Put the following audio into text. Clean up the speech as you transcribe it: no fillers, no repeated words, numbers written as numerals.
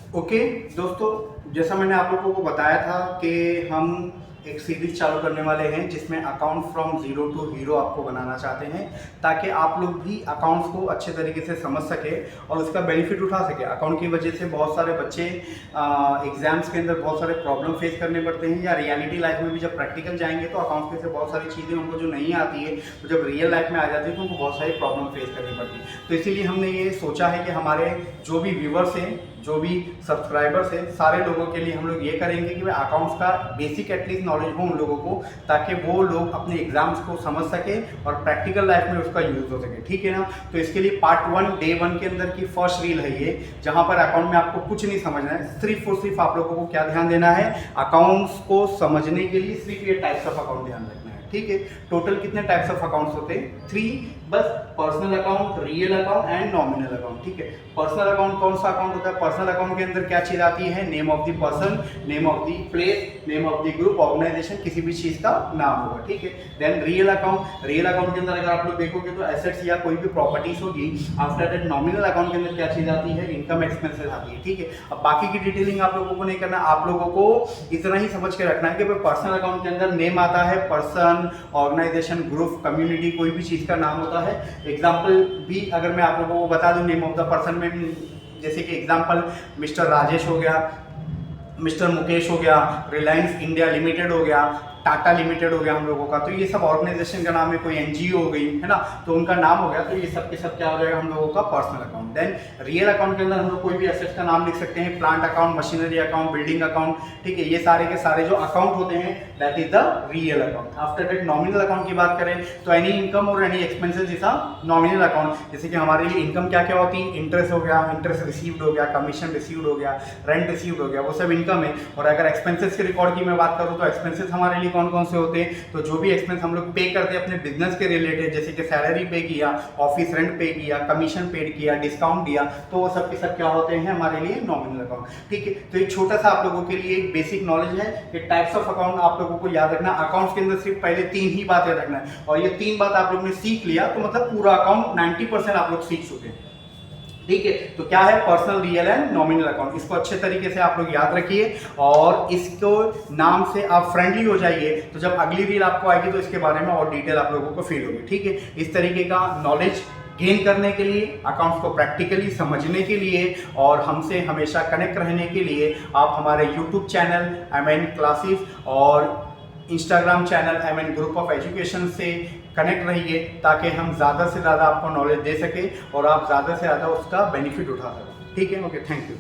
Okay दोस्तों, जैसा मैंने आप लोगों को बताया था कि हम एक सीरीज चालू करने वाले हैं जिसमें account from zero to hero आपको बनाना चाहते हैं, ताकि आप लोग भी अकाउंट्स को अच्छे तरीके से समझ सके और उसका बेनिफिट उठा सके। अकाउंट की वजह से बहुत सारे बच्चे एग्जाम्स के अंदर बहुत सारे प्रॉब्लम फेस करने पड़ते हैं, या रियलिटी लाइफ में भी जब प्रैक्टिकल जाएंगे तो अकाउंट्स में से बहुत सारी चीज़ें उनको जो नहीं आती है, तो जब रियल लाइफ में आ जाती है तो उनको बहुत सारी प्रॉब्लम फेस करनी पड़ती है। तो इसीलिए हमने ये सोचा है कि हमारे जो भी व्यूवर्स हैं, जो भी सब्सक्राइबर्स हैं, सारे लोगों के लिए हम लोग ये करेंगे कि भाई अकाउंट्स का बेसिक एटलीस्ट नॉलेज हो उन लोगों को, ताकि वो लोग अपने एग्जाम्स को समझ सके और प्रैक्टिकल लाइफ में उसका यूज हो सके। ठीक है ना? तो इसके लिए पार्ट 1 डे 1 के अंदर की फर्स्ट रील है ये, जहां पर अकाउंट में आपको कुछ नहीं समझना है। सिर्फ और सिर्फ आप लोगों को क्या ध्यान देना है, अकाउंट्स को समझने के लिए सिर्फ ये टाइप्स ऑफ अकाउंट ध्यान रखना है। ठीक है? टोटल कितने टाइप्स ऑफ अकाउंट्स होते हैं? 3, बस। Personal account, real account and nominal account. ठीक है? पर्सनल अकाउंट कौन सा अकाउंट होता है? पर्सनल अकाउंट के अंदर क्या चीज आती है? Name of the person, name of the place, name of the group, organisation, किसी भी चीज का नाम होगा। ठीक है? Then real account, real account के अंदर अगर आप लोग देखोगे तो एसेट्स या कोई भी प्रॉपर्टीज होगी। आफ्टर दैट नॉमिनल अकाउंट के अंदर क्या चीज आती है? इनकम एक्सपेंसेस आती है। ठीक है? अब बाकी की डिटेलिंग आप लोगों को नहीं करना, आप लोगों को इतना ही समझ के रखना है कि पर्सनल अकाउंट के अंदर नेम आता है, पर्सन, ऑर्गेनाइजेशन, ग्रुप, कम्युनिटी, कोई भी चीज का नाम होता है। एग्जाम्पल भी अगर मैं आप लोगों को बता दूं, नेम ऑफ द पर्सन में जैसे कि एग्जाम्पल मिस्टर राजेश हो गया, मिस्टर मुकेश हो गया, रिलायंस इंडिया लिमिटेड हो गया, टाटा लिमिटेड हो गया हम लोगों का, तो ये सब ऑर्गेनाइजेशन का नाम है। कोई एनजीओ हो गई है ना, तो उनका नाम हो गया, तो ये सब के सब क्या हो जाएगा हम लोगों का personal account. Then real account के अंदर हम लोग कोई भी एसेट्स का नाम लिख सकते हैं, plant account, machinery account, building account. ठीक है? ये सारे के सारे जो अकाउंट होते हैं that is the real account. After that nominal account की बात करें तो एनी इनकम और any expenses is a nominal account. जैसे कि हमारे लिए इनकम क्या क्या होती है? इंटरेस्ट हो गया, इंटरेस्ट रिसीव्ड हो गया, कमीशन रिसीव्ड हो गया, रेंट रिसीव्ड हो गया, वो सब इनकम है। और अगर एक्सपेंसेस के रिकॉर्ड की मैं बात करूँ तो एक्सपेंसेस हमारे लिए कौन कौन से होते हैं? तो जो भी एक्सपेंस हम लोग पे करते हैं अपने बिजनेस के रिलेटेड, जैसे कि सैलरी पे किया, ऑफिस रेंट पे किया, कमीशन पेड किया, डिस्काउंट दिया, तो वो सब के सब क्या होते हैं हमारे लिए? Nominal account. ठीक है? तो एक छोटा सा आप लोगों के लिए एक बेसिक नॉलेज है कि टाइप्स ऑफ अकाउंट आप लोगों को याद रखना। अकाउंट्स के अंदर सिर्फ पहले 3 ही बात याद रखना है, और ये 3 बात आप लोगों ने सीख लिया तो मतलब पूरा अकाउंट 90% आप लोग सीख चुके हैं। ठीक है? तो क्या है personal, real and nominal account? इसको अच्छे तरीके से आप लोग याद रखिए और इसको नाम से आप फ्रेंडली हो जाइए, तो जब अगली रील आपको आएगी तो इसके बारे में और डिटेल आप लोगों को फील होगी। ठीक है? इस तरीके का नॉलेज गेन करने के लिए, अकाउंट्स को प्रैक्टिकली समझने के लिए और हमसे हमेशा कनेक्ट रहने के लिए आप हमारे यूट्यूब चैनल MN क्लासेस और Instagram channel MN group of education से कनेक्ट रहिए, ताकि हम ज़्यादा से ज़्यादा आपको नॉलेज दे सके और आप ज़्यादा से ज़्यादा उसका बेनिफिट उठा सकें। ठीक है? Okay, thank you.